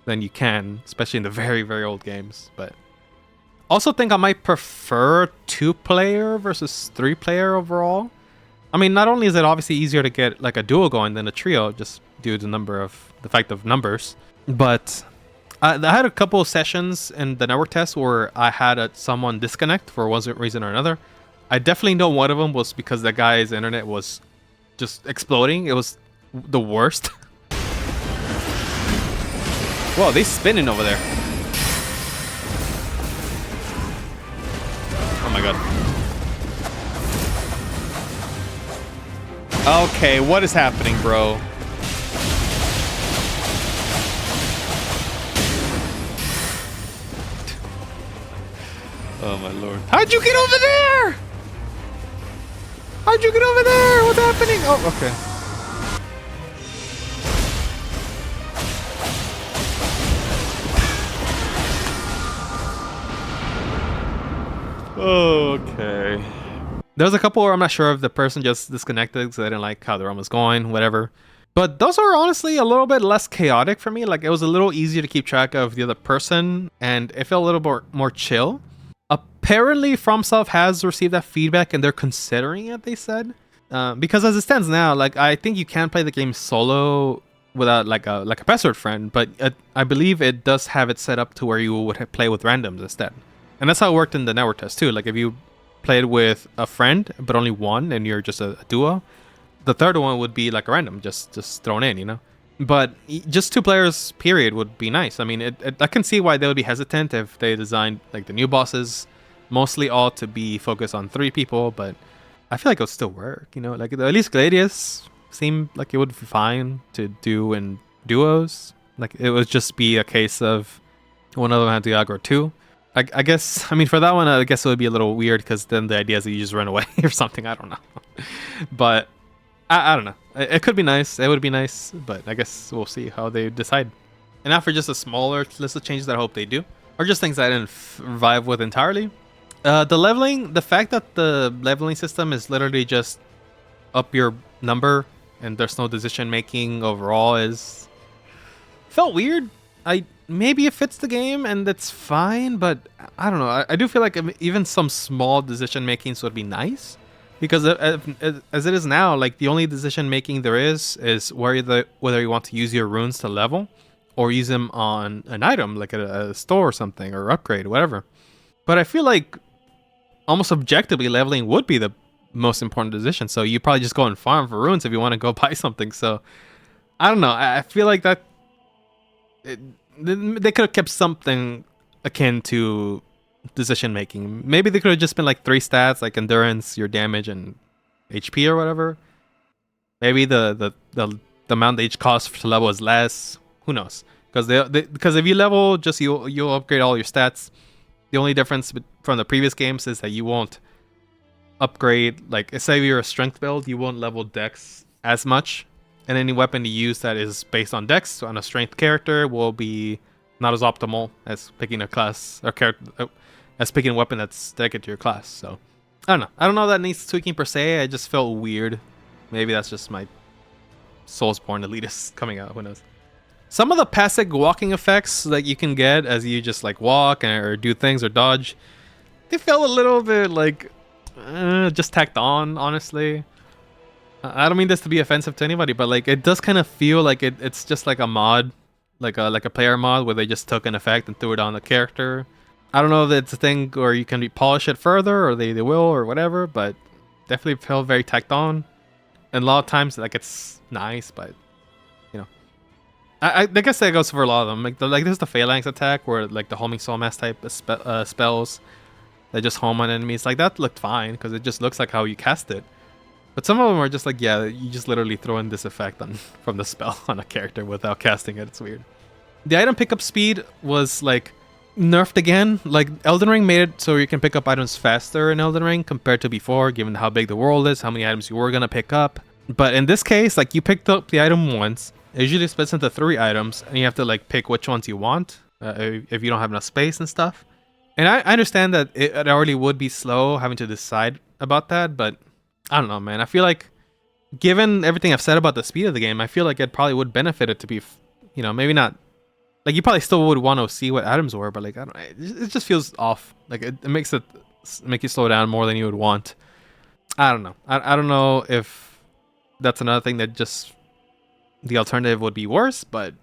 than you can, especially in the very, very old games. But also think I might prefer 2-player versus 3-player overall. I mean, not only is it obviously easier to get like a duo going than a trio, just due to the fact of numbers, but I had a couple of sessions in the network test where I had someone disconnect for one reason or another. I definitely know one of them was because the guy's internet was just exploding. It was the worst. Whoa, they spinning over there. Oh my god. Okay, what is happening, bro? Oh my lord. How'd you get over there? How'd you get over there? What's happening? Oh, okay. Okay. There's a couple where I'm not sure if the person just disconnected because they didn't like how the run was going, whatever. But those are honestly a little bit less chaotic for me. Like, it was a little easier to keep track of the other person, and it felt a little more chill. Apparently, FromSoft has received that feedback, and they're considering it, they said. Because as it stands now, like, I think you can play the game solo without like a password friend, but I believe it does have it set up to where you would play with randoms instead. And that's how it worked in the network test too. Like, if you played with a friend, but only one, and you're just a duo, the third one would be like a random, just thrown in, you know? But just 2 players, period, would be nice. I mean, I can see why they would be hesitant if they designed like the new bosses mostly all to be focused on 3 people, but I feel like it would still work, you know? Like, at least Gladius seemed like it would be fine to do in duos. Like, it would just be a case of one of them had to aggro 2. I guess, I mean, for that one, I guess it would be a little weird because then the idea is that you just run away or something. I don't know. But I don't know. It could be nice. It would be nice. But I guess we'll see how they decide. And now for just a smaller list of changes that I hope they do, or just things I didn't vibe with entirely. The leveling, the fact that the leveling system is literally just up your number and there's no decision making overall is felt weird. Maybe it fits the game and that's fine, but I don't know. I do feel like even some small decision makings would be nice. Because as it is now, like the only decision making there is whether you want to use your runes to level, or use them on an item like a store or something, or upgrade, whatever. But I feel like almost objectively leveling would be the most important decision. So you probably just go and farm for runes if you want to go buy something. So I don't know. I feel like that they could have kept something akin to decision making. Maybe they could have just been like 3 stats, like endurance, your damage, and HP or whatever. Maybe the amount they each cost to level is less. Who knows? Because if you level, just you'll upgrade all your stats. The only difference from the previous games is that you won't upgrade, like say you're a strength build, you won't level dex as much, and any weapon you use that is based on dex on a strength character will be not as optimal as picking a class or character as picking a weapon that's dedicated to your class. So I don't know if that needs tweaking per se. I just felt weird. Maybe that's just my Soulsborne elitist coming out. Who knows? Some of the passive walking effects that you can get as you just like walk or do things or dodge, they felt a little bit like just tacked on, honestly. I don't mean this to be offensive to anybody, but like it does kind of feel like it's just like a mod, like a player mod where they just took an effect and threw it on the character. I don't know if it's a thing or you can polish it further, or they will or whatever, but definitely felt very tacked on. And a lot of times like it's nice, but you know, I guess that goes for a lot of them. Like there's the Phalanx attack where like the homing soul mass type spells that just home on enemies. Like that looked fine because it just looks like how you cast it. But some of them are just like, yeah, you just literally throw in this effect on from the spell on a character without casting it. It's weird. The item pickup speed was like nerfed again. Like Elden Ring made it so you can pick up items faster in Elden Ring compared to before, given how big the world is, how many items you were gonna pick up. But in this case, like you picked up the item once. It usually splits into 3 items, and you have to like pick which ones you want if you don't have enough space and stuff. And I understand that it already would be slow having to decide about that, but I don't know, man. I feel like, given everything I've said about the speed of the game, I feel like it probably would benefit it to be, maybe not. Like you probably still would want to see what items were, but like I don't. It just feels off. Like it makes it make you slow down more than you would want. I don't know. I don't know if that's another thing that just the alternative would be worse, but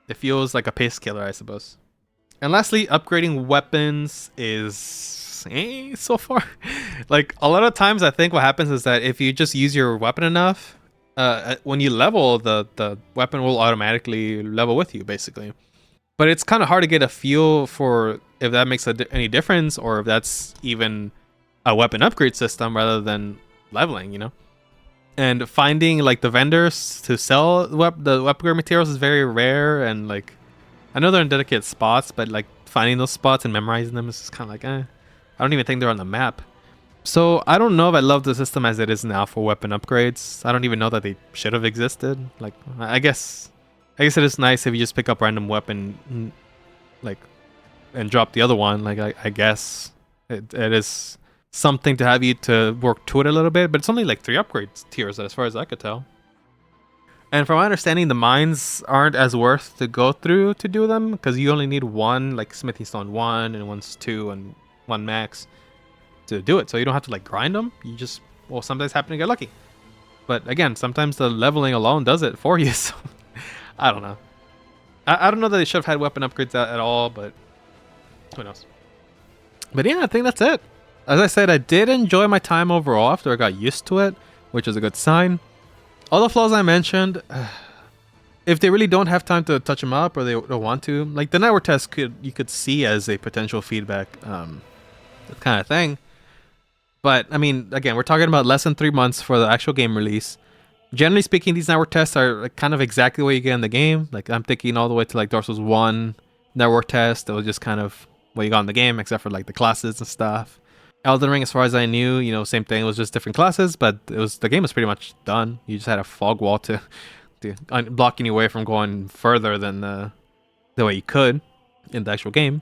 it feels like a pace killer, I suppose. And lastly, upgrading weapons is so far. Like a lot of times I think what happens is that if you just use your weapon enough, when you level, the weapon will automatically level with you, basically. But it's kind of hard to get a feel for if that makes any difference, or if that's even a weapon upgrade system rather than leveling, And finding like the vendors to sell the upgrade materials is very rare, and like I know they're in dedicated spots, but like finding those spots and memorizing them is just kind of like, I don't even think they're on the map. So I don't know if I love the system as it is now for weapon upgrades. I don't even know that they should have existed. Like I guess it is nice if you just pick up random weapon, like, and drop the other one. Like I guess it is something to have you to work to it a little bit, but it's only like 3 upgrade tiers as far as I could tell. And from my understanding, the mines aren't as worth to go through to do them, because you only need 1, like Smithy Stone 1, and one's 2, and 1 max to do it. So you don't have to like grind them. You just, well, sometimes happen to get lucky. But again, sometimes the leveling alone does it for you. So I don't know. I don't know that they should have had weapon upgrades at all, but who knows. But yeah, I think that's it. As I said, I did enjoy my time overall after I got used to it, which is a good sign. All the flaws I mentioned, if they really don't have time to touch them up, or they don't want to, like the network test you could see as a potential feedback kind of thing. But I mean, again, we're talking about less than 3 months for the actual game release. Generally speaking, these network tests are like kind of exactly what you get in the game. Like I'm thinking all the way to like Dark Souls 1 network test. It was just kind of what you got in the game, except for like the classes and stuff. Elden Ring, as far as I knew, same thing. It was just different classes, but the game was pretty much done. You just had a fog wall to blocking you away from going further than the way you could in the actual game.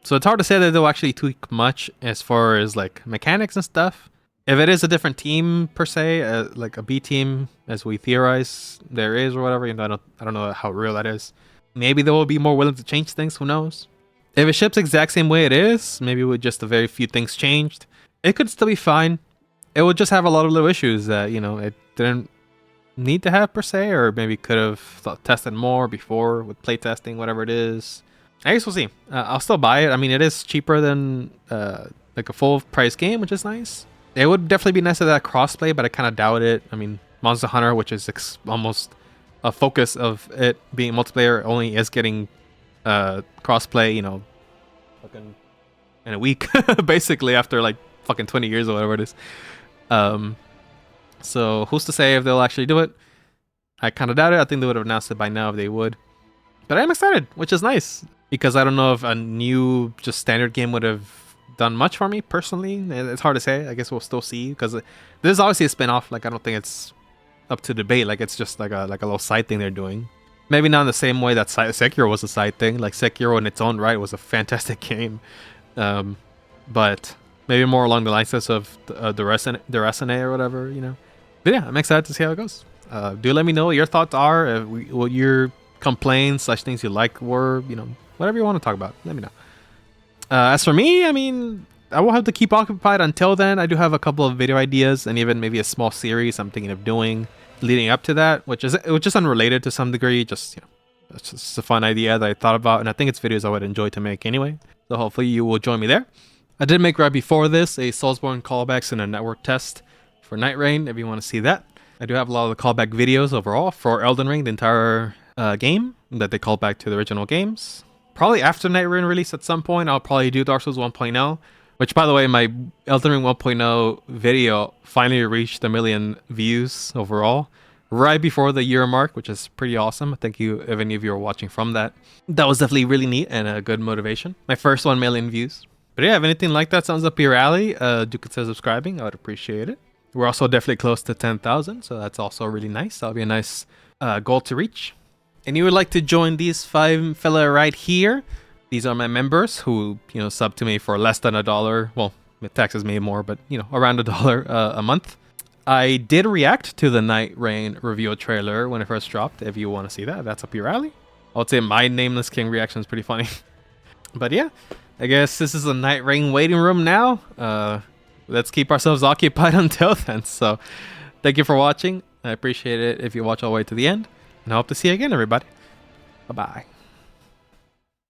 So it's hard to say that they'll actually tweak much as far as like mechanics and stuff. If it is a different team per se, like a B team, as we theorize there is or whatever, I don't know how real that is. Maybe they will be more willing to change things. Who knows? If it ships exact same way it is, maybe with just a very few things changed, it could still be fine. it would just have a lot of little issues that, you know, it didn't need to have per se, or maybe could have tested more before with playtesting, whatever it is. I guess we'll see. I'll still buy it. I mean, it is cheaper than like a full price game, which is nice. It would definitely be nice to have that crossplay, but I kind of doubt it. I mean, Monster Hunter, which is almost a focus of it being multiplayer, only is getting crossplay, you know, fucking in a week, basically, after like fucking 20 years or whatever it is. So who's to say if they'll actually do it? I kind of doubt it. I think they would have announced it by now if they would. But I'm excited, which is nice, because I don't know if a new just standard game would have done much for me personally. It's hard to say. I guess we'll still see, because this is obviously a spin-off. Like, I don't think it's up to debate. Like, it's just like a little side thing they're doing. Maybe not in the same way that Sekiro was a side thing. Like, Sekiro in its own right was a fantastic game. But maybe more along the lines of the Resine or whatever, you know. But yeah, I'm excited to see how it goes. Do let me know what your thoughts are, what your complaints / things you like were, you know, whatever you want to talk about. Let me know. As for me, I mean, I will have to keep occupied until then. I do have a couple of video ideas and even maybe a small series I'm thinking of doing leading up to that, which is unrelated to some degree. Just, you know, it's just a fun idea that I thought about, and I think it's videos I would enjoy to make anyway. So hopefully you will join me there. I did make right before this a Soulsborne callbacks and a network test for Nightreign, if you want to see that. I do have a lot of the callback videos overall for Elden Ring, the entire game that they called back to the original games. Probably after Nightreign release at some point, I'll probably do Dark Souls 1.0, which, by the way, my Elden Ring 1.0 video finally reached 1 million views overall, right before the year mark, which is pretty awesome. Thank you if any of you are watching from that. That was definitely really neat and a good motivation. My first 1 million views. But yeah, if anything like that sounds up your alley, do consider subscribing. I would appreciate it. We're also definitely close to 10,000, so that's also really nice. That'll be a nice goal to reach. And you would like to join these 5 fella right here? These are my members who, you know, sub to me for less than $1. Well, taxes may more, but, you know, around $1 a month. I did react to the Nightreign review trailer when it first dropped. If you want to see that, if that's up your alley. I would say my Nameless King reaction is pretty funny. But yeah, I guess this is a Nightreign waiting room now. Let's keep ourselves occupied until then. So thank you for watching. I appreciate it if you watch all the way to the end. And I hope to see you again, everybody. Bye-bye.